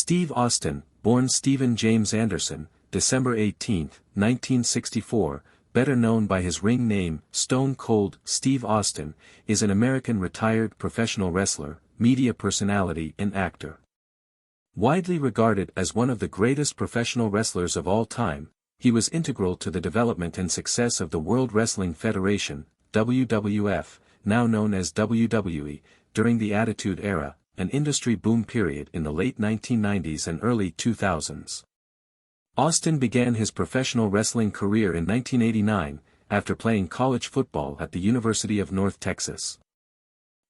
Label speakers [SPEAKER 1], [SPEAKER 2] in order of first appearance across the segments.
[SPEAKER 1] Steve Austin, born Stephen James Anderson, December 18, 1964, better known by his ring name, Stone Cold Steve Austin, is an American retired professional wrestler, media personality and actor. Widely regarded as one of the greatest professional wrestlers of all time, he was integral to the development and success of the World Wrestling Federation, WWF, now known as WWE, during the Attitude Era, an industry boom period in the late 1990s and early 2000s. Austin began his professional wrestling career in 1989, after playing college football at the University of North Texas.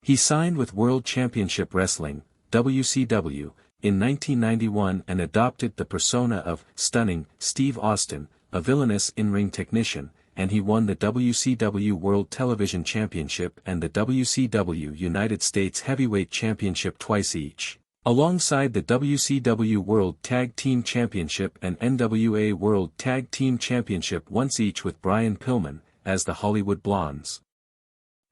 [SPEAKER 1] He signed with World Championship Wrestling, WCW, in 1991 and adopted the persona of Stunning Steve Austin, a villainous in-ring technician, and he won the WCW World Television Championship and the WCW United States Heavyweight Championship twice each, alongside the WCW World Tag Team Championship and NWA World Tag Team Championship once each with Brian Pillman, as the Hollywood Blondes.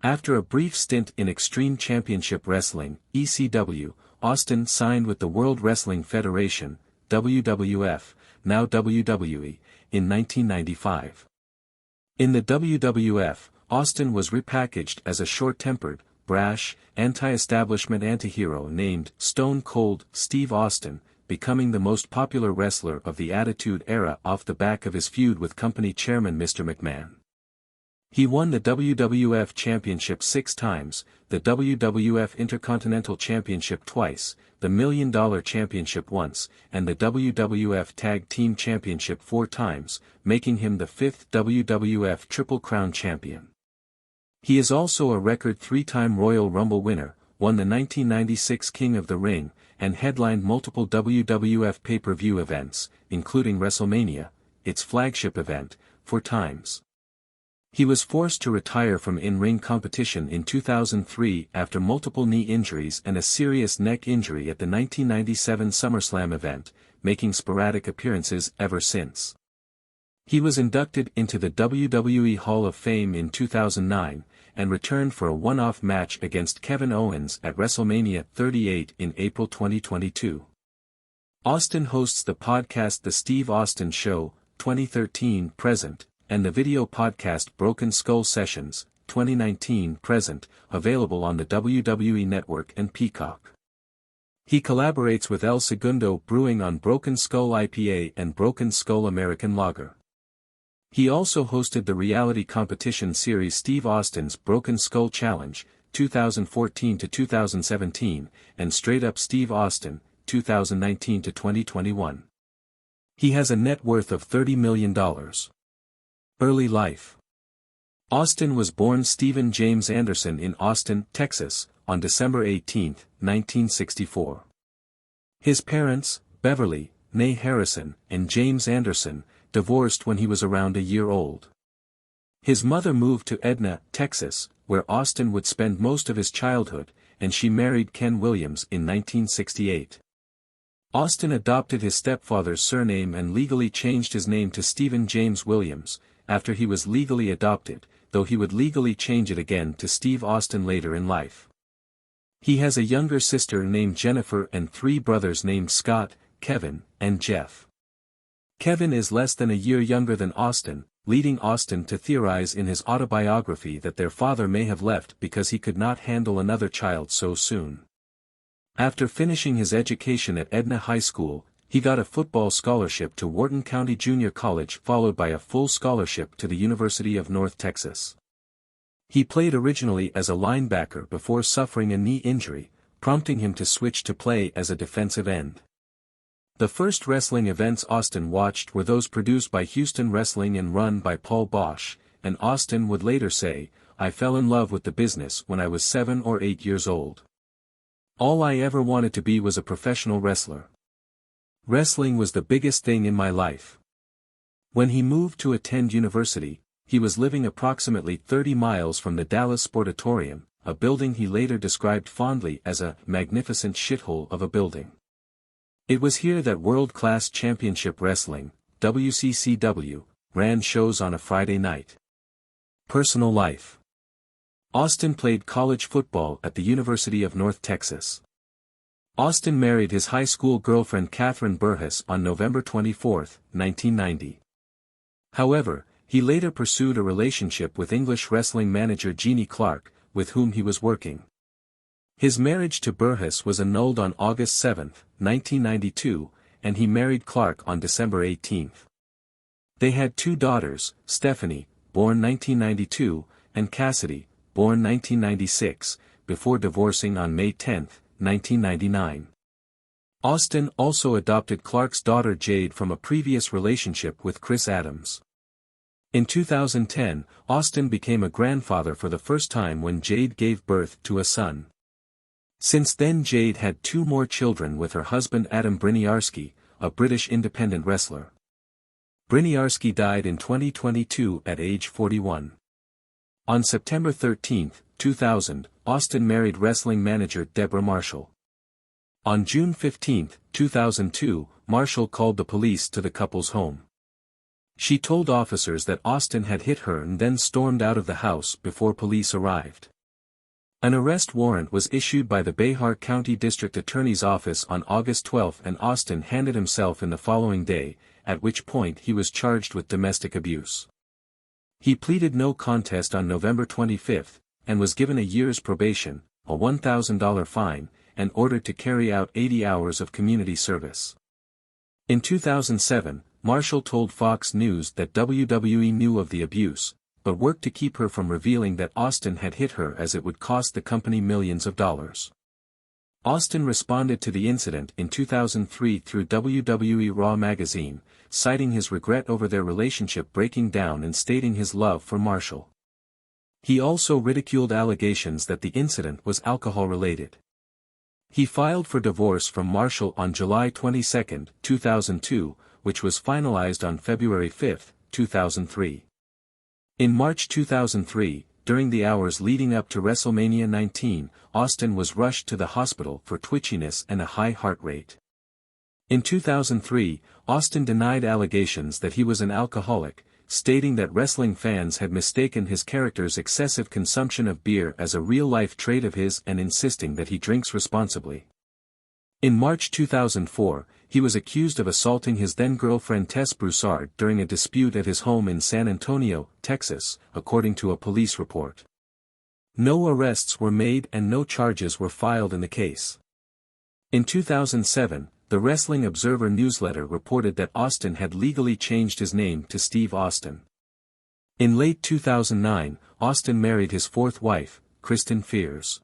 [SPEAKER 1] After a brief stint in Extreme Championship Wrestling, ECW, Austin signed with the World Wrestling Federation, WWF, now WWE, in 1995. In the WWF, Austin was repackaged as a short-tempered, brash, anti-establishment antihero named Stone Cold Steve Austin, becoming the most popular wrestler of the Attitude Era off the back of his feud with company chairman Mr. McMahon. He won the WWF Championship 6 times, the WWF Intercontinental Championship twice, the $1 Million Championship once, and the WWF Tag Team Championship 4 times, making him the 5th WWF Triple Crown Champion. He is also a record 3-time Royal Rumble winner, won the 1996 King of the Ring, and headlined multiple WWF pay-per-view events, including WrestleMania, its flagship event, 4 times. He was forced to retire from in-ring competition in 2003 after multiple knee injuries and a serious neck injury at the 1997 SummerSlam event, making sporadic appearances ever since. He was inducted into the WWE Hall of Fame in 2009, and returned for a one-off match against Kevin Owens at WrestleMania 38 in April 2022. Austin hosts the podcast The Steve Austin Show, 2013-present, and the video podcast Broken Skull Sessions, 2019-present, available on the WWE Network and Peacock. He collaborates with El Segundo Brewing on Broken Skull IPA and Broken Skull American Lager. He also hosted the reality competition series Steve Austin's Broken Skull Challenge, 2014-2017, and Straight Up Steve Austin, 2019-2021. He has a net worth of $30 million. Early life. Austin was born Stephen James Anderson in Austin, Texas, on December 18, 1964. His parents, Beverly, née Harrison, and James Anderson, divorced when he was around a year old. His mother moved to Edna, Texas, where Austin would spend most of his childhood, and she married Ken Williams in 1968. Austin adopted his stepfather's surname and legally changed his name to Stephen James Williams, after he was legally adopted, though he would legally change it again to Steve Austin later in life. He has a younger sister named Jennifer and 3 brothers named Scott, Kevin, and Jeff. Kevin is less than a year younger than Austin, leading Austin to theorize in his autobiography that their father may have left because he could not handle another child so soon. After finishing his education at Edna High School, he got a football scholarship to Wharton County Junior College followed by a full scholarship to the University of North Texas. He played originally as a linebacker before suffering a knee injury, prompting him to switch to play as a defensive end. The first wrestling events Austin watched were those produced by Houston Wrestling and run by Paul Boesch, and Austin would later say, "I fell in love with the business when I was 7 or 8 years old. All I ever wanted to be was a professional wrestler. Wrestling was the biggest thing in my life." When he moved to attend university, he was living approximately 30 miles from the Dallas Sportatorium, a building he later described fondly as a magnificent shithole of a building. It was here that World Class Championship Wrestling, WCCW, ran shows on a Friday night. Personal life. Austin played college football at the University of North Texas. Austin married his high school girlfriend Catherine Burgess on November 24, 1990. However, he later pursued a relationship with English wrestling manager Jeannie Clark, with whom he was working. His marriage to Burgess was annulled on August 7, 1992, and he married Clark on December 18. They had two daughters, Stephanie, born 1992, and Cassidy, born 1996, before divorcing on May 10, 1999. Austin also adopted Clark's daughter Jade from a previous relationship with Chris Adams. In 2010, Austin became a grandfather for the first time when Jade gave birth to a son. Since then Jade had two more children with her husband Adam Bryniarski, a British independent wrestler. Bryniarski died in 2022 at age 41. On September 13, 2000, Austin married wrestling manager Deborah Marshall. On June 15, 2002, Marshall called the police to the couple's home. She told officers that Austin had hit her and then stormed out of the house before police arrived. An arrest warrant was issued by the Behar County District Attorney's Office on August 12 and Austin handed himself in the following day, at which point he was charged with domestic abuse. He pleaded no contest on November 25, and was given a year's probation, a $1,000 fine, and ordered to carry out 80 hours of community service. In 2007, Marshall told Fox News that WWE knew of the abuse, but worked to keep her from revealing that Austin had hit her as it would cost the company millions of dollars. Austin responded to the incident in 2003 through WWE Raw magazine, citing his regret over their relationship breaking down and stating his love for Marshall. He also ridiculed allegations that the incident was alcohol-related. He filed for divorce from Marshall on July 22, 2002, which was finalized on February 5, 2003. In March 2003, during the hours leading up to WrestleMania 19, Austin was rushed to the hospital for twitchiness and a high heart rate. In 2003, Austin denied allegations that he was an alcoholic, stating that wrestling fans had mistaken his character's excessive consumption of beer as a real-life trait of his and insisting that he drinks responsibly. In March 2004, he was accused of assaulting his then-girlfriend Tess Broussard during a dispute at his home in San Antonio, Texas, according to a police report. No arrests were made and no charges were filed in the case. In 2007, the Wrestling Observer newsletter reported that Austin had legally changed his name to Steve Austin. In late 2009, Austin married his fourth wife, Kristen Fears.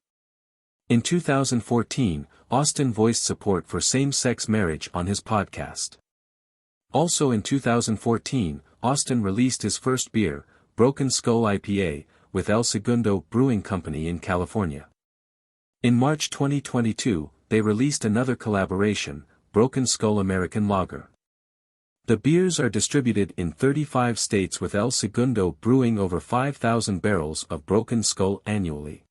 [SPEAKER 1] In 2014, Austin voiced support for same-sex marriage on his podcast. Also in 2014, Austin released his first beer, Broken Skull IPA, with El Segundo Brewing Company in California. In March 2022, they released another collaboration, Broken Skull American Lager. The beers are distributed in 35 states with El Segundo brewing over 5,000 barrels of Broken Skull annually.